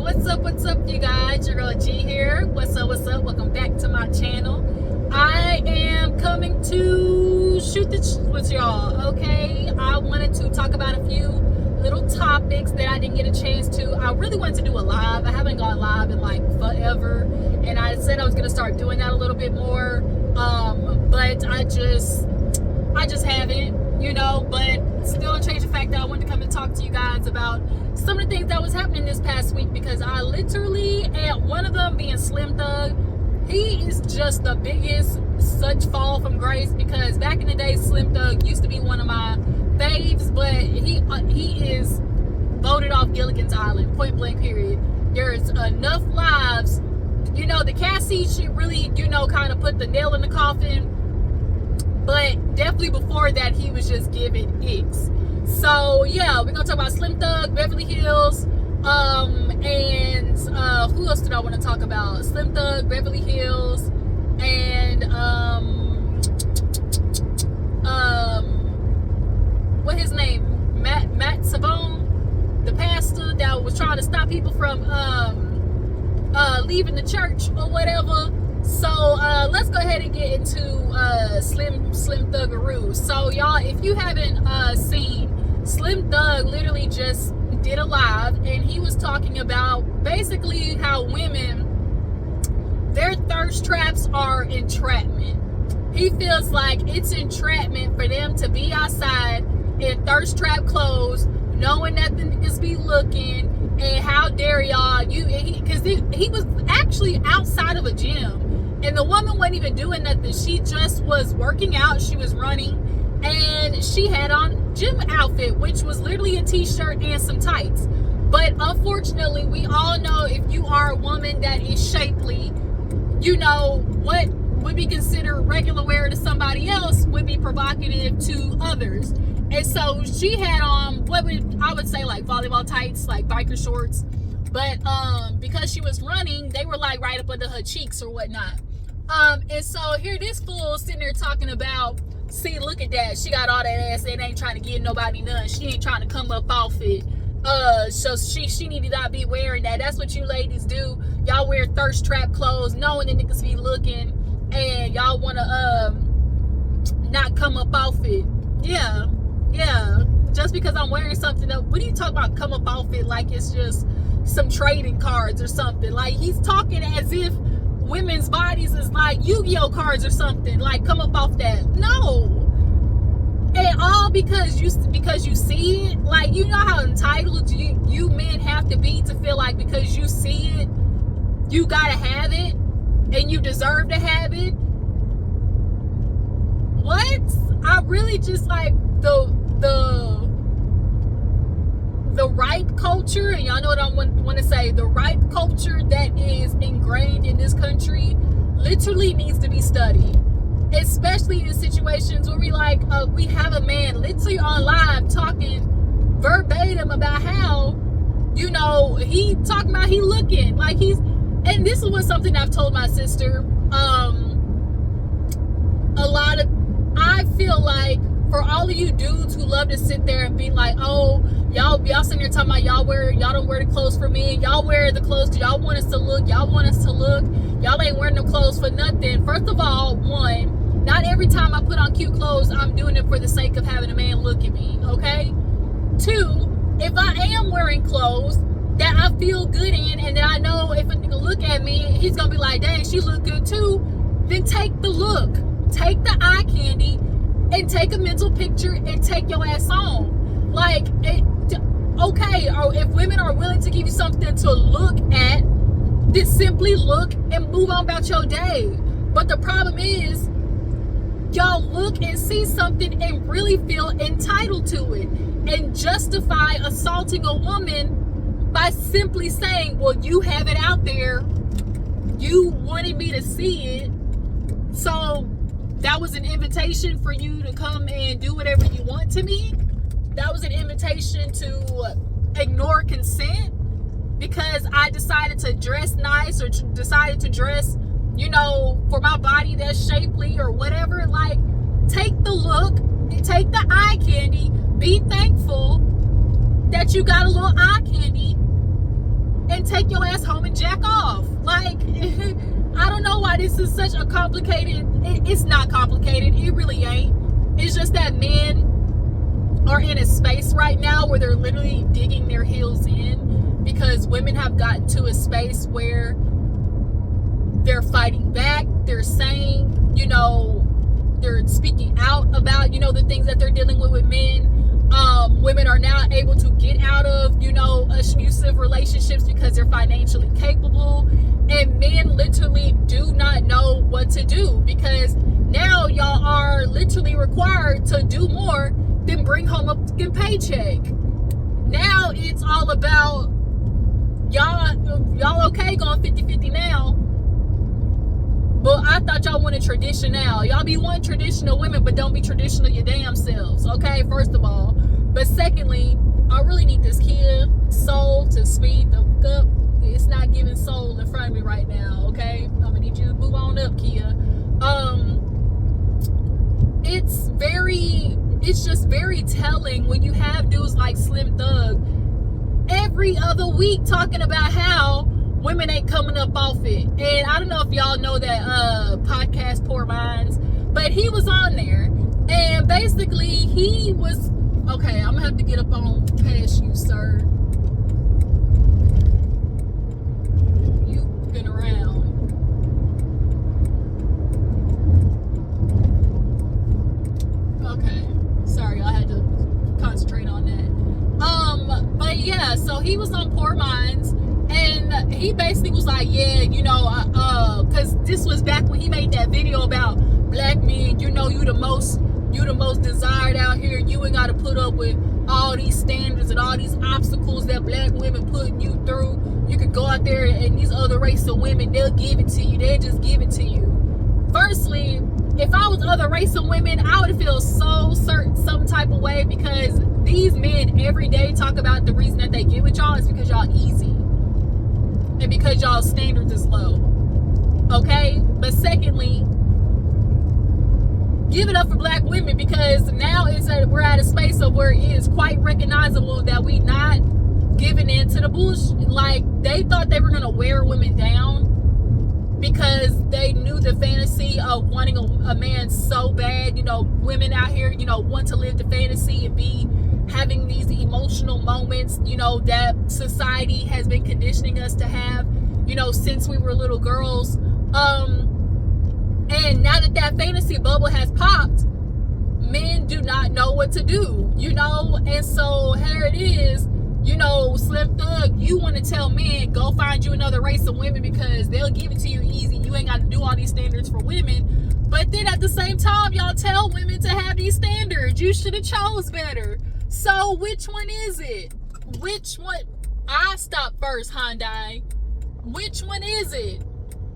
What's up, you guys? Your girl G here. What's up? Welcome back to my channel. I am coming to shoot the shit with y'all, okay? I wanted to talk about a few little topics that I didn't get a chance to. I really wanted to do a live. I haven't gone live in like forever, and I said I was gonna start doing that a little bit more, but I just haven't, you know. But still, don't change the fact that I wanted to come and talk to you guys about some of the things that was happening this past week, because I literally, and one of them being Slim Thug, he is just the biggest such fall from grace, because back in the day Slim Thug used to be one of my faves, but he is voted off Gilligan's Island, point blank period. There's enough lives, you know. The Cassie shit really, you know, kind of put the nail in the coffin, but definitely before that he was just giving X. So yeah, we're gonna talk about Slim Thug, Beverly Hills, and who else did I want to talk about? Slim Thug, Beverly Hills, and what his name? Matt Savone, the pastor that was trying to stop people from leaving the church or whatever. So let's go ahead and get into Slim Thuggaroo. So y'all, if you haven't seen, Slim Thug literally just did a live, and he was talking about basically how women, their thirst traps are entrapment. He feels like it's entrapment for them to be outside in thirst trap clothes, knowing that the niggas be looking, and how dare y'all, because he was actually outside of a gym, and the woman wasn't even doing nothing. She just was working out, she was running, and she had on gym outfit, which was literally a t-shirt and some tights. But unfortunately, we all know if you are a woman that is shapely, you know what would be considered regular wear to somebody else would be provocative to others. And so she had on what I would say like volleyball tights, like biker shorts, but because she was running, they were like right up under her cheeks or whatnot. And so here this fool sitting there talking about, see, look at that, she got all that ass and ain't trying to give nobody none, she ain't trying to come up off it, so she need to not be wearing that. That's what you ladies do. Y'all wear thirst trap clothes knowing the niggas be looking, and y'all want to not come up off it. Yeah, just because I'm wearing something else. What are you talking about come up off it like it's just some trading cards or something? Like, he's talking as if women's bodies is like Yu-Gi-Oh cards or something. Like, come up off that. No. And all because you see it. Like, you know how entitled you men have to be to feel like because you see it, you gotta have it, and you deserve to have it. What? I really just like the ripe culture, and y'all know what I want to say, the ripe culture that is ingrained in this country literally needs to be studied, especially in situations where we have a man literally on live talking verbatim about how, you know, he talking about he looking like he's, and this was something I've told my sister, I feel like for all of you dudes who love to sit there and be like, oh, y'all sitting there talking about y'all don't wear the clothes for me, y'all wear the clothes because y'all want us to look, y'all ain't wearing the clothes for nothing. First of all, one, not every time I put on cute clothes I'm doing it for the sake of having a man look at me, okay? Two, if I am wearing clothes that I feel good in, and that I know if a nigga look at me, he's gonna be like, dang, she look good too, then take the look, take the eye candy, and take a mental picture and take your ass on. Like, okay, or if women are willing to give you something to look at, then simply look and move on about your day. But the problem is, y'all look and see something and really feel entitled to it, and justify assaulting a woman by simply saying, well, you have it out there, you wanted me to see it, so that was an invitation for you to come and do whatever you want to me. That was an invitation to ignore consent because I decided to dress nice, or decided to dress, you know, for my body that's shapely or whatever. Like, take the look, take the eye candy, be thankful that you got a little eye candy, and take your ass home and jack off. Like, I don't know why this is such a complicated, it's not complicated, it really ain't. It's just that men are in a space right now where they're literally digging their heels in, because women have gotten to a space where they're fighting back, they're saying, you know, they're speaking out about, you know, the things that they're dealing with men. Women are now able to get out of, you know, abusive relationships because they're financially capable, and men literally do not know what to do, because now y'all are literally required to do more than bring home a fucking paycheck. Now it's all about y'all okay going 50-50 now, but I thought y'all wanted traditional. Y'all be wanting traditional women, but don't be traditional your damn selves, okay? First of all. But secondly, I really need this Kia Soul to speed the fuck up. It's not giving soul in front of me right now, okay? I'm gonna need you to move on up, Kia. It's just very telling when you have dudes like Slim Thug every other week talking about how women ain't coming up off it. And I don't know if y'all know that podcast Poor Minds, but he was on there, and basically he was, okay, I'm gonna have to get up on past you, sir. You've been around. Okay, sorry, I had to concentrate on that. But yeah, so he was on Poor Minds, and he basically was like, yeah, you know, because this was back when he made that video about black men, you know, you the most desired out here. You ain't got to put up with all these standards and all these obstacles that black women putting you through. You could go out there and these other race of women, they'll give it to you. They'll just give it to you. Firstly, if I was other race of women, I would feel so certain some type of way, because these men every day talk about the reason that they get with y'all is because y'all easy and because y'all standards is low. Okay? But secondly, give it up for black women, because now we're at a space of where it is quite recognizable that we not giving in to the bullshit. Like, they thought they were gonna wear women down because they knew the fantasy of wanting a man so bad. You know, women out here, you know, want to live the fantasy and be having these emotional moments, you know, that society has been conditioning us to have, you know, since we were little girls. And now that fantasy bubble has popped, men do not know what to do, you know? And so here it is, you know, Slim Thug, you want to tell men, go find you another race of women because they'll give it to you easy. You ain't got to do all these standards for women. But then at the same time, y'all tell women to have these standards. You should have chose better. So which one is it? Which one? I stop first, Hyundai. Which one is it?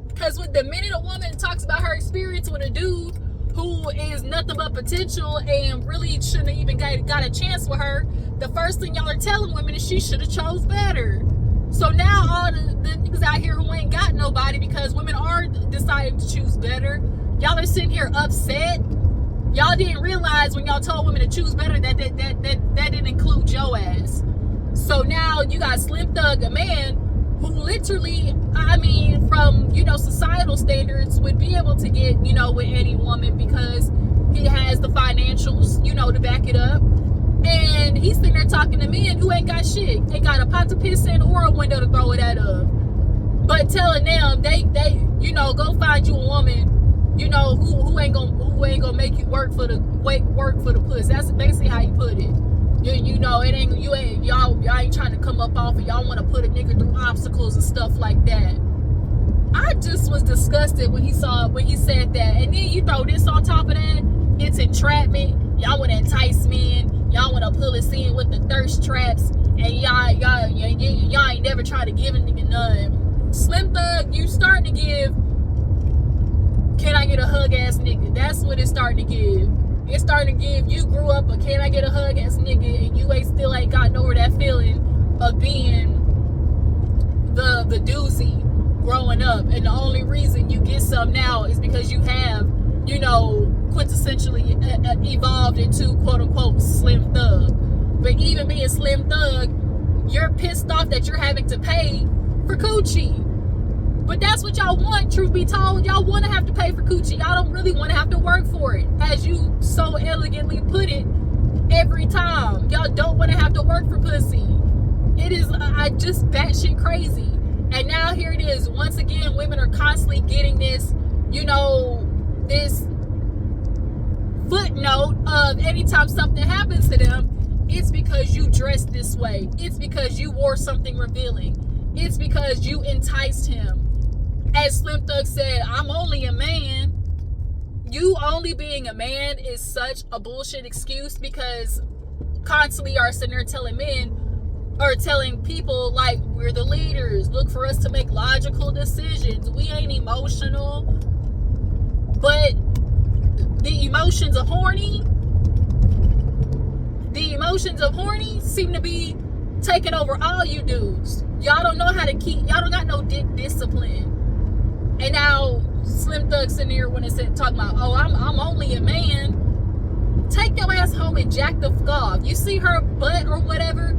Because with the minute a woman talks about her experience with a dude who is nothing but potential and really shouldn't have even got a chance with her, the first thing y'all are telling women is she should have chose better. So now all the niggas out here who ain't got nobody because women are deciding to choose better, y'all are sitting here upset. Y'all didn't realize when y'all told women to choose better that didn't include your ass. So now you got Slim Thug, a man who literally, I mean, from, you know, societal standards would be able to get, you know, with any woman because he has the financials, you know, to back it up. And he's sitting there talking to men who ain't got shit. Ain't got a pot to piss in or a window to throw it out of. But telling them they you know, go find you a woman, you know, who ain't gonna make you work for the puss. That's basically how you put it. You know, y'all ain't trying to come up off of, y'all want to put a nigga through obstacles and stuff like that. I just was disgusted when he said that. And then you throw this on top of that, it's entrapment. Y'all want to entice men. Y'all want to pull us in with the thirst traps. And y'all ain't never tried to give a nigga none. Slim Thug, you starting to give, can I get a hug ass nigga? That's what it's starting to give. It's starting to give, you grew up a can I get a hug ass nigga, and you still ain't gotten over that feeling of being the doozy growing up. And the only reason you get some now is because you have, you know, quintessentially evolved into quote unquote Slim Thug. But even being Slim Thug, you're pissed off that you're having to pay for coochie. But that's what y'all want, truth be told. Y'all want to have to pay for coochie. Y'all don't really want to have to work for it, as you so elegantly put it every time. Y'all don't want to have to work for pussy. It is just batshit crazy. And now here it is. Once again, women are constantly getting this, you know, this footnote of anytime something happens to them, it's because you dressed this way. It's because you wore something revealing. It's because you enticed him. As Slim Thug said, I'm only a man. You only being a man is such a bullshit excuse, because constantly are sitting there telling men, or telling people, like, we're the leaders. Look for us to make logical decisions. We ain't emotional. But the emotions of horny seem to be taking over all you dudes. Y'all don't know how to keep, y'all don't got no dick discipline. And now Slim Thug's in there when it's talking about, oh, I'm only a man. Take your ass home and jack the fuck off. You see her butt or whatever,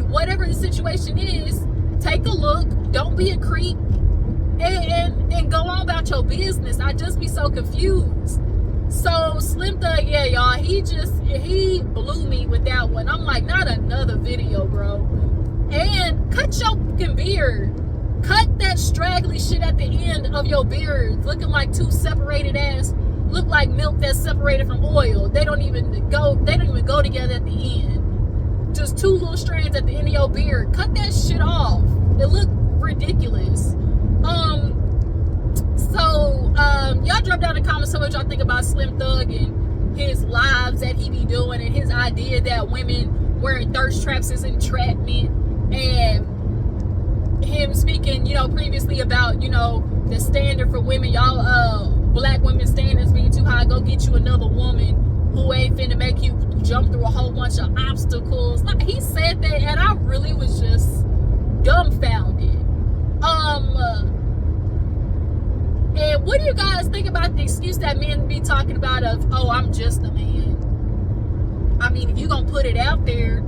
whatever the situation is, take a look. Don't be a creep, and go on about your business. I just be so confused. So Slim Thug, yeah, y'all, he blew me with that one. I'm like, not another video, bro. And cut your fucking beard. Cut that straggly shit at the end of your beard, looking like two separated ass, look like milk that's separated from oil. They don't even go together at the end. Just two little strands at the end of your beard. Cut that shit off. It look ridiculous. Y'all drop down in the comments what y'all think about Slim Thug and his lives that he be doing, and his idea that women wearing thirst traps is entrapment, and him speaking, you know, previously about, you know, the standard for women. Y'all, black women standards being too high. Go get you another woman who ain't finna make you jump through a whole bunch of obstacles. Like, he said that, and I really was just dumbfounded. And what do you guys think about the excuse that men be talking about of, oh, I'm just a man? I mean, if you gonna put it out there,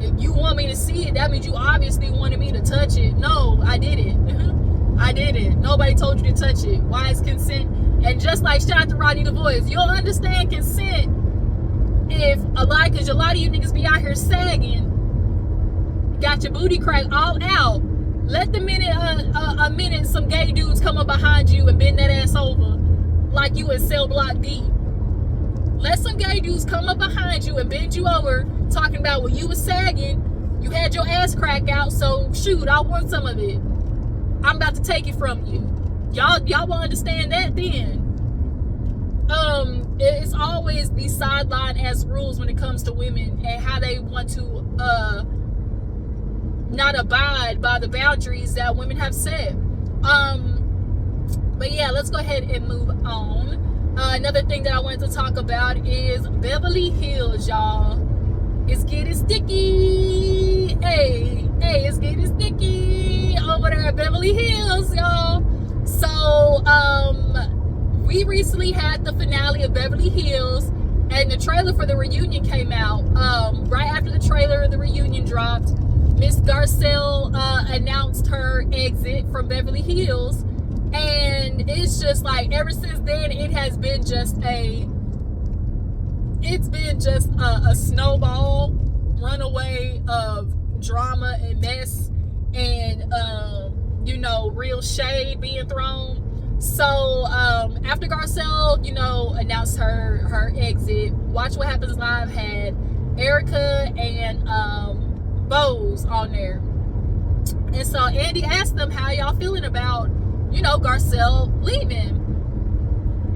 if you want me to see it, that means you obviously wanted me to touch it. No, I didn't. I didn't. Nobody told you to touch it. Why is consent? And just like shout out to Rodney the Voice, you'll understand consent if because a lot of you niggas be out here sagging, got your booty crack all out. Let the minute some gay dudes come up behind you and bend that ass over like you in cell block D. Let some gay dudes come up behind you and bend you over, talking about, well, you was sagging, you had your ass crack out, so shoot, I want some of it. I'm about to take it from you. Y'all will understand that then. It's always the sideline as rules when it comes to women and how they want to not abide by the boundaries that women have set. But yeah, let's go ahead and move on. Another thing that I wanted to talk about is Beverly Hills, y'all. It's getting sticky. Hey, it's getting sticky over there at Beverly Hills, y'all. So, we recently had the finale of Beverly Hills, and the trailer for the reunion came out. Right after the trailer of the reunion dropped, Miss Garcelle announced her exit from Beverly Hills, and it's just like, ever since then, it has been just a snowball runaway of drama and mess, and you know, real shade being thrown. So after Garcelle, you know, announced her exit, Watch What Happens Live had Erika and Bose on there, and so Andy asked them, how y'all feeling about, you know, Garcelle leaving?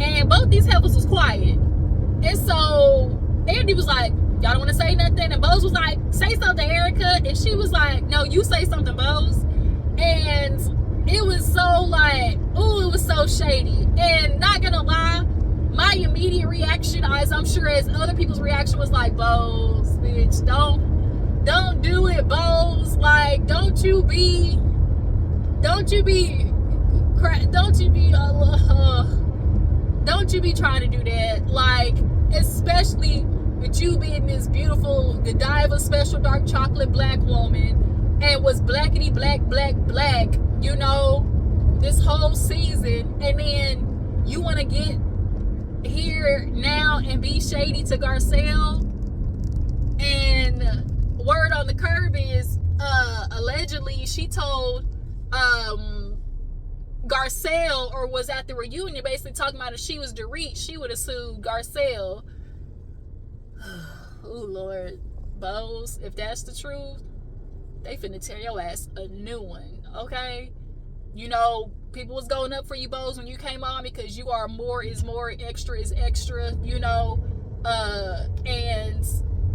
And both these heifers was quiet, and so Andy was like, y'all don't want to say nothing, and Bose was like, say something, Erika, and she was like, no, you say something, Bose. And it was so like, ooh, it was so shady. And not gonna lie, my immediate reaction, as I'm sure as other people's reaction, was like, Bose, bitch, don't do it, Bose. Like, don't you be trying to do that. Like, especially with you being this beautiful Godiva special dark chocolate black woman, and was blackity black you know, this whole season, and then you want to get here now and be shady to Garcelle. And word on the curb is allegedly she told Garcelle, or was at the reunion, basically talking about if she was Dorit, she would have sued Garcelle. Oh Lord, Bose, if that's the truth, they finna tear your ass a new one, okay? You know, people was going up for you, Bose, when you came on, because you are more is more, extra is extra, you know, and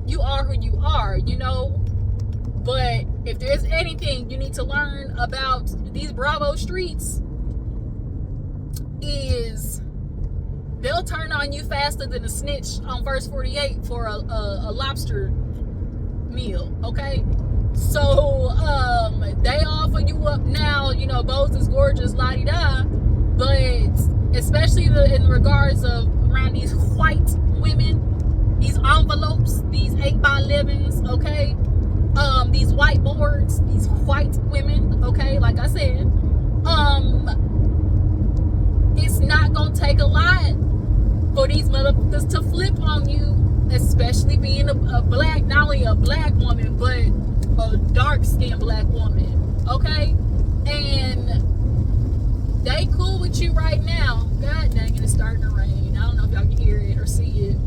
you are who you are, you know. But if there's anything you need to learn about these Bravo streets, is they'll turn on you faster than a snitch on First 48 for a lobster meal, okay? So they offer you up now, you know, Bose is gorgeous, la-di-da, but especially in regards of around these white women, these envelopes, these 8x11s, okay? These whiteboards, these white women, okay? Like I said, it's not gonna take a lot for these motherfuckers to flip on you, especially being a black, not only a black woman, but a dark-skinned black woman, okay? And they cool with you right now. God dang it, it's starting to rain. I don't know if y'all can hear it or see it.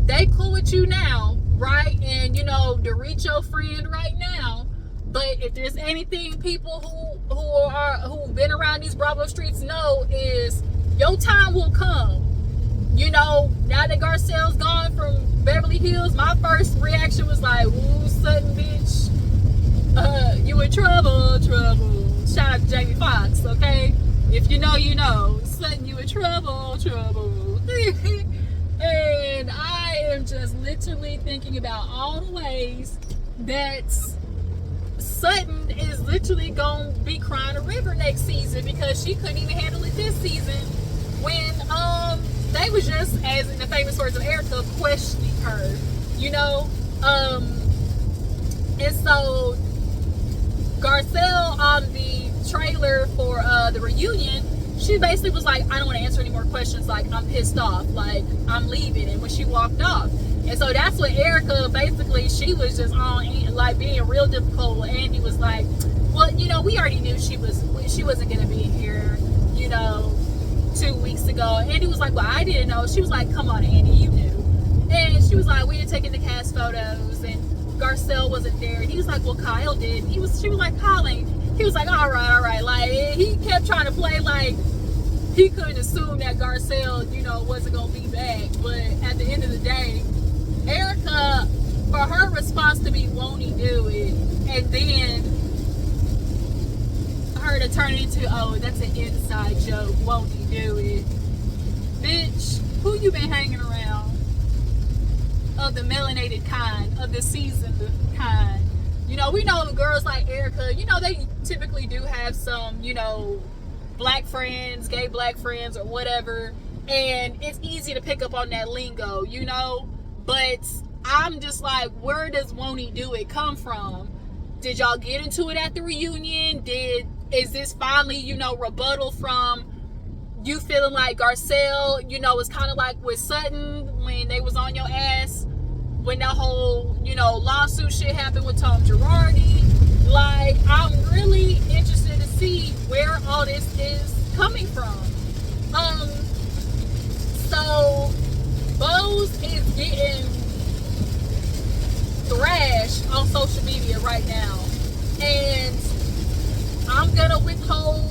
They cool with you now, right? And, you know, to reach your friend right now. But if there's anything people who've been around these Bravo streets know, is your time will come. You know, now that Garcelle's gone from Beverly Hills, my first reaction was like, ooh, Sutton, bitch, you in trouble. Shout out to Jamie Foxx, okay? If you know, you know. Sutton, you in trouble. And I am just literally thinking about all the ways that Sutton is literally gonna be crying a river next season, because she couldn't even handle it this season when they was just, as in the famous words of Erika, questioning her, you know. And so Garcelle, on the trailer for the reunion, she basically was like, I don't want to answer any more questions, like, I'm pissed off, like, I'm leaving. And when she walked off, and so that's what Erika, basically, she was just on, like, being real difficult. And Andy was like, well, you know, we already knew she wasn't gonna be here, you know, 2 weeks ago. Andy was like, well, I didn't know. She was like, come on, Andy, you knew. And she was like, we had taken the cast photos and Garcelle wasn't there. And he was like, well, Kyle did. She was like, Colin. He was like, all right. Like, he kept trying to play like he couldn't assume that Garcelle, you know, wasn't gonna be back. But at the end of the day, Erika, for her response to be, won't he do it? And then her to turn it into, oh, that's an inside joke, won't he do it? Bitch, who you been hanging around? Of the melanated kind, of the seasoned kind. You know, we know girls like Erika, you know, they typically do have some, you know, black friends, gay black friends or whatever, and it's easy to pick up on that lingo, you know. But I'm just like, where does won't he do it come from? Did y'all get into it at the reunion? Is this finally, you know, rebuttal from you feeling like Garcelle, you know, it's kind of like with Sutton when they was on your ass when that whole, you know, lawsuit shit happened with Tom Girardi? Like, I'm really interested to see where all this is coming from. So Bose is getting thrashed on social media right now, and I'm gonna withhold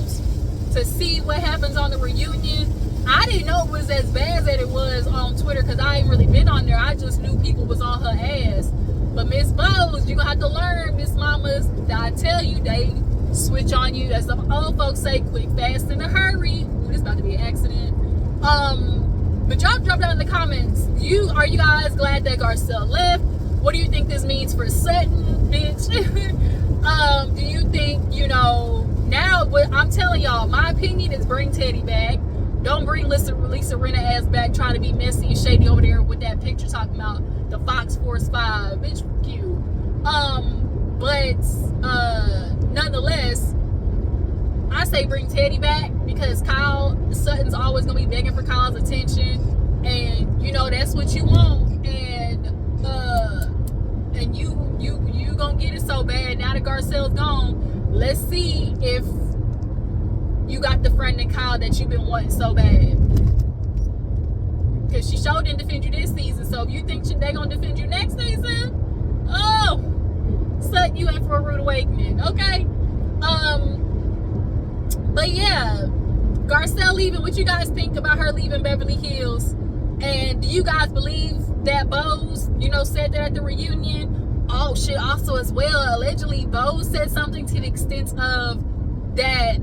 to see what happens on the reunion. I didn't know it was as bad as it was on Twitter, because I ain't really been on there. I just knew people was on her ass. But Miss Bose, you're gonna have to learn, Miss Mamas, that I tell you, they switch on you. As some old folks say, quick, fast, in a hurry. Ooh, this about to be an accident. But y'all drop down in the comments. Are you guys glad that Garcelle left? What do you think this means for Sutton, bitch? Do you think, you know, now, what I'm telling y'all, my opinion is bring Teddy back. Don't bring Lisa Rinna ass back trying to be messy and shady over there with that picture talking about the Fox Force 5. Bitch, cute. But nonetheless, say bring Teddy back, because Kyle Sutton's always gonna be begging for Kyle's attention, and you know that's what you want, and you gonna get it so bad now that Garcelle's gone. Let's see if you got the friend in Kyle that you've been wanting so bad, because she sure didn't defend you this season. So if you think they gonna defend you next season, oh, Sutton, you in for a rude awakening, okay? But yeah, Garcelle leaving. What you guys think about her leaving Beverly Hills? And do you guys believe that Bose, said that at the reunion? Oh shit! Also, as well, allegedly, Bose said something to the extent of that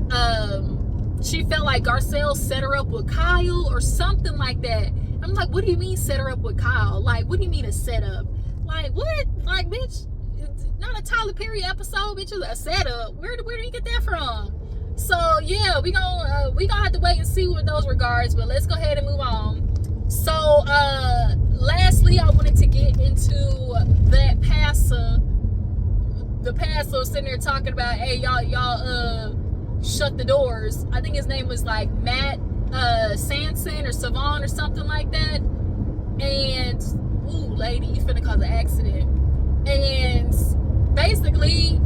she felt like Garcelle set her up with Kyle or something like that. I'm like, what do you mean set her up with Kyle? Like, what do you mean a setup? Like, what? Like, bitch, it's not a Tyler Perry episode, bitch. It's a setup. Where do you get that from? So yeah, we gonna have to wait and see with those regards. But let's go ahead and move on. So lastly, I wanted to get into that pastor. The pastor was sitting there talking about, hey, y'all shut the doors. I think his name was like Matt Sanson or Savon or something like that. And ooh, lady, you finna cause an accident. And basically,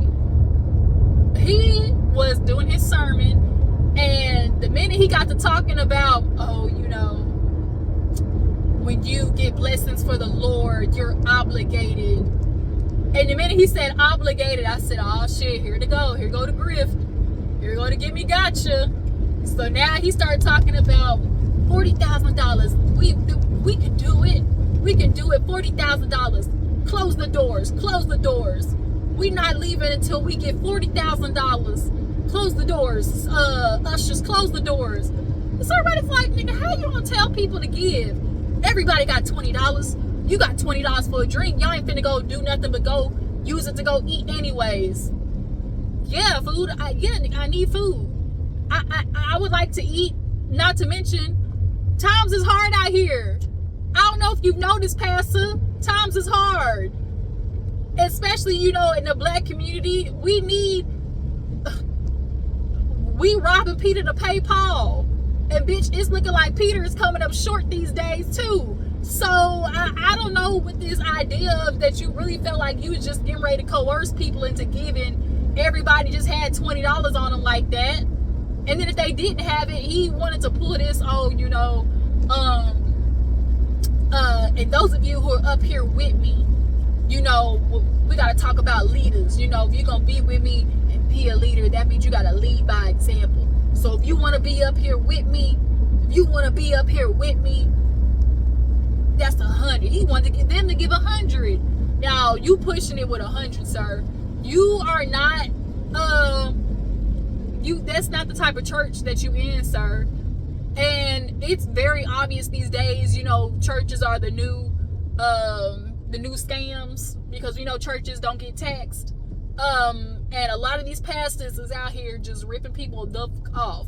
he was doing his sermon, and the minute he got to talking about, when you get blessings for the Lord, you're obligated. And the minute he said obligated, I said, oh shit, here to go. Here go the grift. Here go to get me gotcha. So now he started talking about $40,000. We can do it. We can do it. $40,000. Close the doors. Close the doors. We not leaving until we get $40,000. Close the doors. Ushers, close the doors. So everybody's like, nigga, how you gonna tell people to give? Everybody got $20. You got $20 for a drink. Y'all ain't finna go do nothing but go use it to go eat anyways. Yeah, food. I need food. I would like to eat. Not to mention, times is hard out here. I don't know if you've noticed, Pastor. Times is hard. Especially, in the black community. We robbing Peter to pay Paul. And bitch, it's looking like Peter is coming up short these days too. So I don't know what this idea of that you really felt like you was just getting ready to coerce people into giving. Everybody just had $20 on them like that. And then if they didn't have it, he wanted to pull this, and those of you who are up here with me, we got to talk about leaders. If you're going to be with me and be a leader, that means you got to lead by example. So if you want to be up here with me, that's 100. He wanted to get them to give 100. Now, you pushing it with 100, sir. You are not, that's not the type of church that you in, sir. And it's very obvious these days, churches are the new scams, because we know churches don't get taxed. And a lot of these pastors is out here just ripping people the fuck off.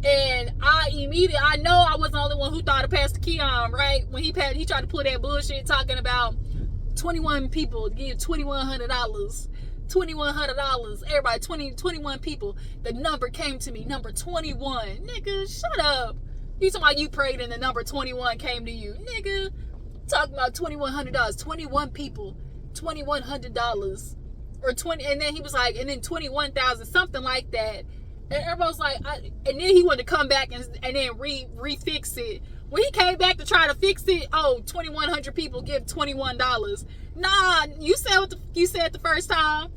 And I know I wasn't the only one who thought of Pastor Keon, right? When he tried to pull that bullshit talking about 21 people give $2,100. $2,100. Everybody, 21 people. The number came to me, number 21. Nigga, shut up. You talking about you prayed and the number 21 came to you. Nigga, talking about $2,100. 21 people, $2,100. Or 20, and then he was like, and then 21,000, something like that. And everybody was like, and then he wanted to come back and then refix it. When he came back to try to fix it, 2,100 people give $21. Nah, you said what you said the first time,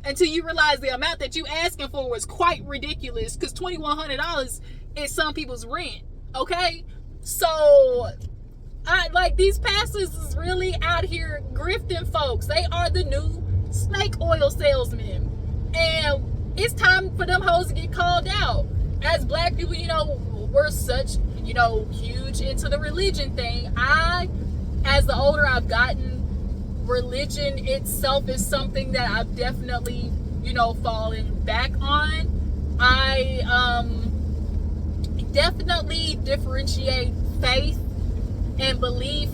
until you realize the amount that you asking for was quite ridiculous, because $2,100 is some people's rent. Okay, so these pastors is really out here grifting folks. They are the new snake oil salesmen, and it's time for them hoes to get called out. As black people, we're such, huge into the religion thing. As the older I've gotten, religion itself is something that I've definitely, fallen back on. I definitely differentiate faith and belief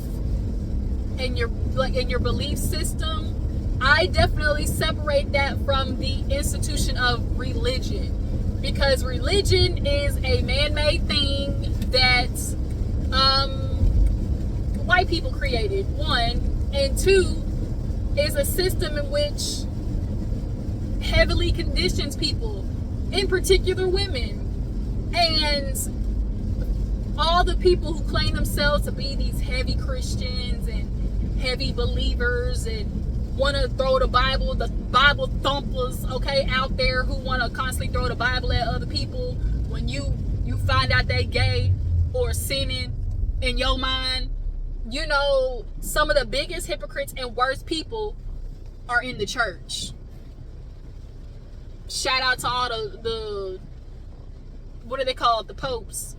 in your belief system. I definitely separate that from the institution of religion. because religion is a man-made thing that white people created, one, and two, is a system in which heavily conditions people, in particular women. And all the people who claim themselves to be these heavy Christians and heavy believers and want to throw the Bible thumpers, okay, out there, who want to constantly throw the Bible at other people when you find out they gay or sinning in your mind. You know, some of the biggest hypocrites and worst people are in the church. Shout out to all the what do they call it? The popes.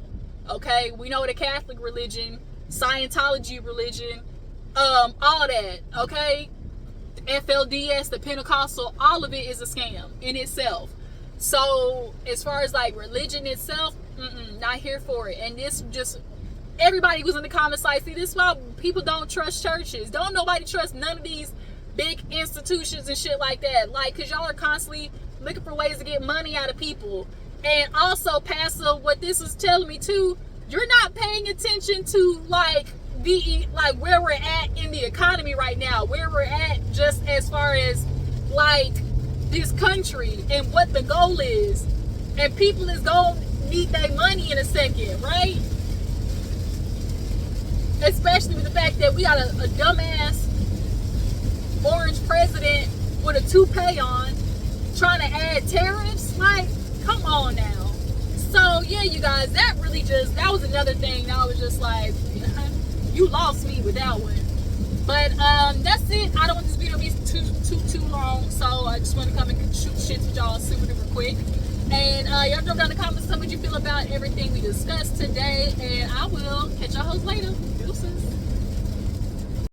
Okay, we know the Catholic religion, Scientology religion, all that. Okay, FLDS, the Pentecostal, all of it is a scam in itself. So as far as like religion itself, not here for it. And this just, everybody was in the comments like, see, this is why people don't trust churches. Don't nobody trust none of these big institutions and shit like that. Like, cause y'all are constantly looking for ways to get money out of people. And also, Pastor, what this is telling me too, you're not paying attention to like where we're at in the economy right now, where we're at just as far as like this country and what the goal is. And people is gonna need their money in a second, right? Especially with the fact that we got a dumbass orange president with a toupee on trying to add tariffs. Like, come on now. So yeah, you guys, that was another thing that I was just like, you lost me with that one. But that's it. I don't want this video to be too long, so I just want to come and shoot shit with y'all super duper quick. And y'all drop down in the comments, tell me what you feel about everything we discussed today, and I will catch y'all hoes later. Deuces.